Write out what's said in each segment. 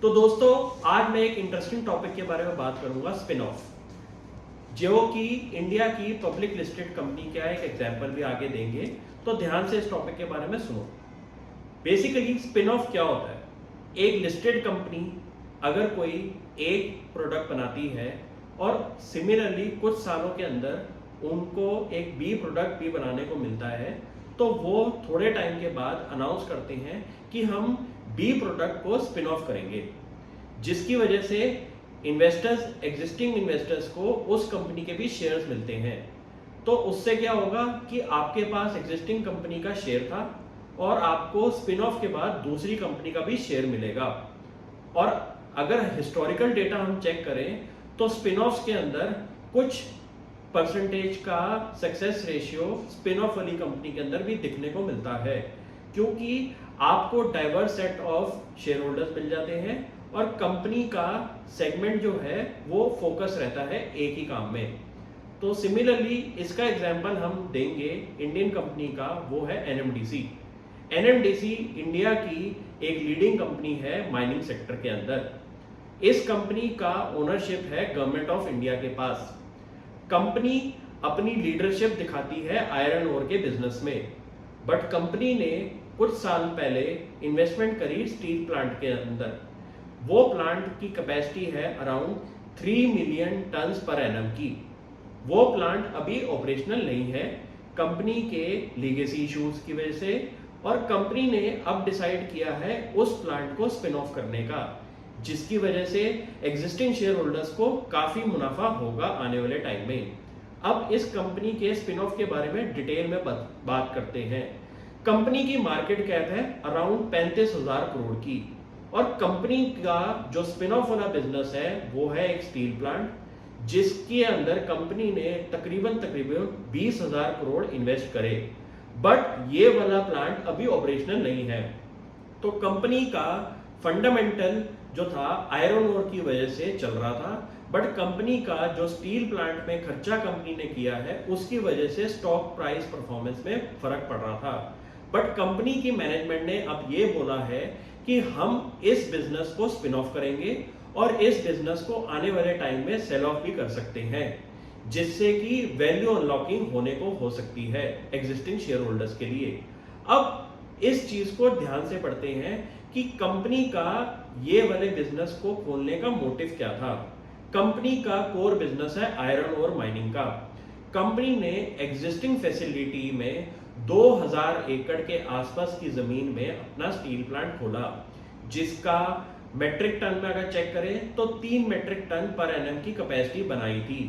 तो दोस्तों आज मैं एक इंटरेस्टिंग टॉपिक के बारे में बात करूंगा, स्पिन ऑफ, जो कि इंडिया की पब्लिक लिस्टेड कंपनी का एक एग्जांपल भी आगे देंगे। तो ध्यान से इस टॉपिक के बारे में सुनो। बेसिकली स्पिन ऑफ क्या होता है? एक लिस्टेड कंपनी अगर कोई एक प्रोडक्ट बनाती है और सिमिलरली कुछ सालों के अंदर उनको एक बी प्रोडक्ट भी बनाने को मिलता है, तो वो थोड़े टाइम के बाद अनाउंस करते हैं कि हम बी प्रोडक्ट को स्पिन ऑफ करेंगे, जिसकी वजह से इन्वेस्टर्स, एग्जिस्टिंग इन्वेस्टर्स को उस कंपनी के भी शेयर्स मिलते हैं। तो उससे क्या होगा कि आपके पास एग्जिस्टिंग कंपनी का शेयर था और आपको स्पिन ऑफ के बाद दूसरी कंपनी का भी शेयर मिलेगा। और अगर हिस्टोरिकल डेटा हम चेक करें तो स्पिन ऑफ्स के अंदर कुछ परसेंटेज का सक्सेस रेशियो स्पिन ऑफ वाली कंपनी के अंदर भी दिखने को मिलता है, क्योंकि आपको diverse set of share holders मिल जाते हैं और कंपनी का सेगमेंट जो है वो फोकस रहता है एक ही काम में। तो सिमिलरली इसका एग्जांपल हम देंगे इंडियन कंपनी का, वो है एनएमडीसी। एनएमडीसी इंडिया की एक लीडिंग कंपनी है माइनिंग सेक्टर के अंदर। इस कंपनी का ओनरशिप है गवर्नमेंट ऑफ इंडिया के पास। कंपनी अपनी लीडरशिप दिखाती है आयरन ओर के बिजनेस में, बट कंपनी ने कुछ साल पहले इन्वेस्टमेंट करी स्टील प्लांट के अंदर। वो प्लांट की कैपेसिटी है around 3 million turns per annum की। वो प्लांट अभी ऑपरेशनल नहीं है कंपनी के लीगेसी इश्यूज की वजह से, और कंपनी ने अब डिसाइड किया है उस प्लांट को स्पिन ऑफ करने का, जिसकी वजह से एग्जिस्टिंग शेयर होल्डर्स को काफी मुनाफा होगा आने वाले टाइम में। अब इस कंपनी के स्पिन ऑफ के बारे में डिटेल में बात करते हैं। कंपनी की मार्केट कैप है अराउंड 35,000 करोड़ की, और कंपनी का जो स्पिन ऑफ वाला बिजनेस है वो है एक स्टील प्लांट, जिसके अंदर कंपनी ने तकरीबन 20,000 करोड़ इन्वेस्ट करे, बट ये वाला प्लांट अभी ऑपरेशनल नहीं है। तो कंपनी का फंडामेंटल जो था आयरन ओर की वजह से चल रहा था, बट कंपनी का जो स्टील प्लांट में खर्चा कंपनी ने किया है उसकी वजह से स्टॉक प्राइस परफॉर्मेंस में फर्क पड़ रहा था। बट कंपनी की मैनेजमेंट ने अब ये बोला है कि हम इस बिजनेस को स्पिन ऑफ करेंगे और इस बिजनेस को आने वाले टाइम में सेल ऑफ भी कर सकते हैं, जिससे कि वैल्यू अनलॉकिंग होने को हो सकती है एग्जिस्टिंग शेयर होल्डर्स के लिए। अब इस चीज को ध्यान से पढ़ते हैं कि कंपनी का ये वाले बिजनेस को खोलने का मोटिव क्या था। कंपनी का कोर बिजनेस है आयरन और माइनिंग का। कंपनी ने एग्जिस्टिंग फैसिलिटी में 2000 एकड़ के आसपास की जमीन में अपना स्टील प्लांट खोला, जिसका मेट्रिक टन में अगर चेक करें तो 3 मेट्रिक टन पर एनएम की कैपेसिटी बनाई थी।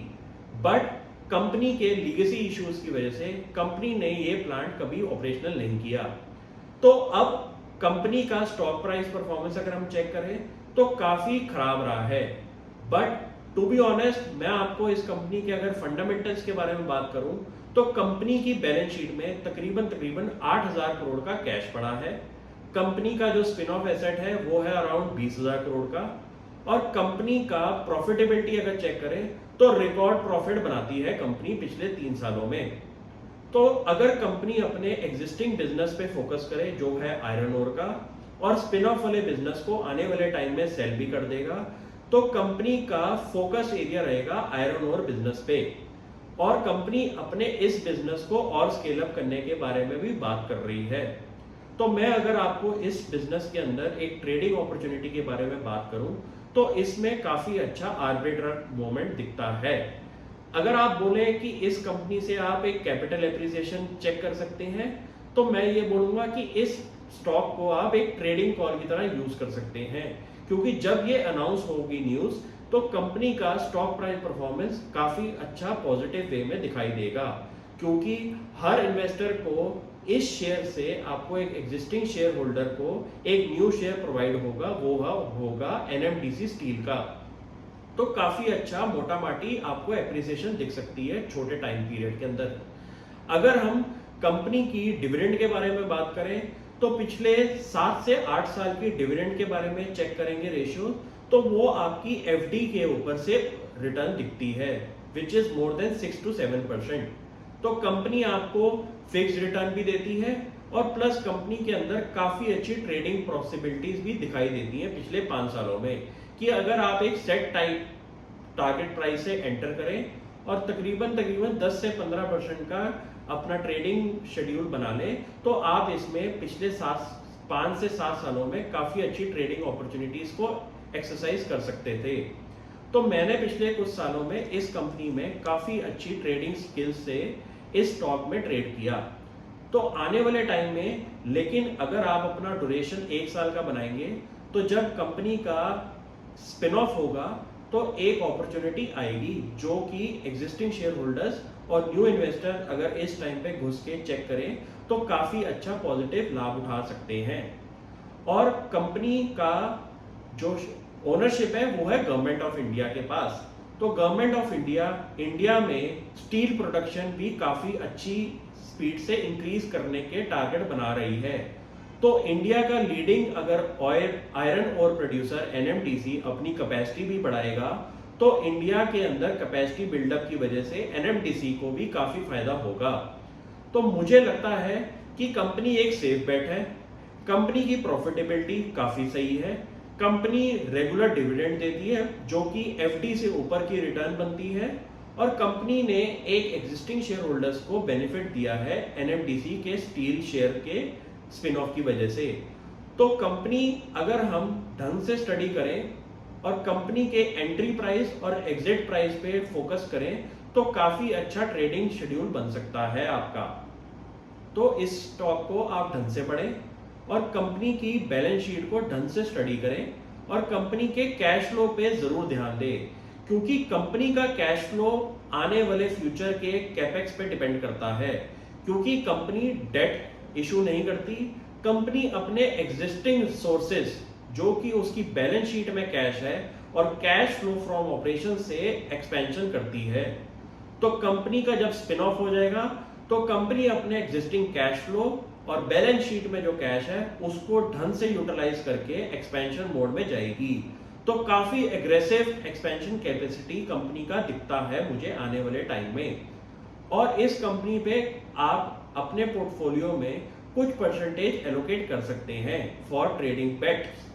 बट कंपनी के लीगेसी इश्यूज की वजह से कंपनी ने ये प्लांट कभी ऑपरेशनल नहीं किया। तो अब कंपनी का स्टॉक प्राइस परफॉर्मेंस अगर हम चेक करें तो काफी खराब रहा है। बट टू बी ऑनेस्ट, मैं आपको इस कंपनी के अगर फंडामेंटल्स के बारे में बात करूं तो कंपनी की बैलेंस शीट में तकरीबन 8,000 करोड़ का कैश पड़ा है। कंपनी का जो स्पिन ऑफ एसेट है वो है अराउंड 20,000 करोड़ का, और कंपनी का प्रॉफिटेबिलिटी अगर चेक करें तो रिकॉर्ड प्रॉफिट बनाती है कंपनी पिछले 3 सालों में। तो अगर कंपनी अपने एग्जिस्टिंग बिजनेस पे फोकस करे जो है आयरन ओर का, और स्पिन ऑफ वाले बिजनेस को आने वाले टाइम में सेल भी कर देगा, तो कंपनी का फोकस एरिया रहेगा आयरन ओर बिजनेस पे, और कंपनी अपने इस बिजनेस को और स्केल अप करने के बारे में भी बात कर रही है। तो मैं अगर आपको इस बिजनेस के अंदर एक ट्रेडिंग अपॉर्चुनिटी के बारे में बात करूं तो इसमें काफी अच्छा आर्बिट्रेज मोमेंट दिखता है। अगर आप बोले कि इस कंपनी से आप एक कैपिटल एप्रिसिएशन चेक कर सकते हैं, तो मैं ये बोलूंगा कि इस स्टॉक को आप एक ट्रेडिंग कॉल की तरह यूज कर सकते हैं, क्योंकि जब ये अनाउंस होगी न्यूज तो कंपनी का स्टॉक प्राइस परफॉर्मेंस काफी अच्छा पॉजिटिव वे में दिखाई देगा, क्योंकि हर इन्वेस्टर को इस शेयर से आपको एक एग्जिस्टिंग शेयर होल्डर को एक न्यू शेयर प्रोवाइड होगा, वो होगा एनएमडीसी स्टील का। तो काफी अच्छा मोटा माटी आपको एप्रिसिएशन दिख सकती है छोटे टाइम पीरियड के अंदर। अगर हम कंपनी की डिविडेंड के बारे में बात करें तो पिछले 7 से 8 साल की डिविडेंड के बारे में चेक करेंगे रेशियो, तो वो आपकी एफडी के ऊपर से रिटर्न दिखती है, which is more than 6 to 7%। तो कंपनी आपको फिक्स रिटर्न भी देती है और प्लस कंपनी के अंदर काफ़ी अच्छी ट्रेडिंग पॉसिबिलिटीज भी दिखाई देती हैं पिछले 5 सालों में, कि अगर आप एक सेट टाइप टारगेट प्राइस से एंटर करें और तकरीबन 10 से 15% का अपना ट्रेडिंग शेड्यूल बना लें, तो आप इसमें पिछले 5 से 7 सालों में काफ़ी अच्छी ट्रेडिंग अपॉर्चुनिटीज़ को एक्सरसाइज कर सकते थे। तो मैंने पिछले कुछ सालों में इस कंपनी में काफ़ी अच्छी ट्रेडिंग स्किल्स से इस स्टॉक में ट्रेड किया। तो आने वाले टाइम में, लेकिन अगर आप अपना ड्यूरेशन 1 साल का बनाएंगे, तो जब कंपनी का स्पिन ऑफ होगा तो एक अपॉर्चुनिटी आएगी जो कि एग्जिस्टिंग शेयर होल्डर्स और न्यू इन्वेस्टर अगर इस टाइम पे घुस के चेक करें तो काफ़ी अच्छा पॉजिटिव लाभ उठा सकते हैं। और कंपनी का जो ओनरशिप है वो है गवर्नमेंट ऑफ इंडिया के पास। तो गवर्नमेंट ऑफ इंडिया में स्टील प्रोडक्शन भी काफ़ी अच्छी स्पीड से इंक्रीज करने के टारगेट बना रही है। तो इंडिया का लीडिंग अगर आयरन ओर प्रोड्यूसर एनएमडीसी अपनी कैपेसिटी भी बढ़ाएगा, तो इंडिया के अंदर कैपेसिटी बिल्डअप की वजह से एनएमडीसी को भी काफ़ी फायदा होगा। तो मुझे लगता है कि कंपनी एक सेफ बेट है, कंपनी की प्रॉफिटेबिलिटी काफ़ी सही है, कंपनी रेगुलर डिविडेंड देती है जो कि एफडी से ऊपर की रिटर्न बनती है, और कंपनी ने एक एग्जिस्टिंग शेयर होल्डर्स को बेनिफिट दिया है एनएमडीसी के स्टील शेयर के स्पिन ऑफ की वजह से। तो कंपनी अगर हम ढंग से स्टडी करें और कंपनी के एंट्री प्राइस और एग्जिट प्राइस पे फोकस करें तो काफी अच्छा ट्रेडिंग शेड्यूल बन सकता है आपका। तो इस स्टॉक को आप ढंग से पढ़ें और कंपनी की बैलेंस शीट को ढंग से स्टडी करें और कंपनी के कैश फ्लो पे जरूर ध्यान दें, क्योंकि कंपनी का कैश फ्लो आने वाले फ्यूचर के कैपेक्स पे डिपेंड करता है। क्योंकि कंपनी डेट इशू नहीं करती, कंपनी अपने एग्जिस्टिंग सोर्सेज जो कि उसकी बैलेंस शीट में कैश है और कैश फ्लो फ्रॉम ऑपरेशन से एक्सपेंशन करती है। तो कंपनी का जब स्पिन ऑफ हो जाएगा तो कंपनी अपने एग्जिस्टिंग कैश फ्लो और बैलेंस शीट में जो कैश है उसको ढंग से यूटिलाइज करके एक्सपेंशन मोड में जाएगी। तो काफी एग्रेसिव एक्सपेंशन कैपेसिटी कंपनी का दिखता है मुझे आने वाले टाइम में। और इस कंपनी पे आप अपने पोर्टफोलियो में कुछ परसेंटेज एलोकेट कर सकते हैं फॉर ट्रेडिंग बेट्स।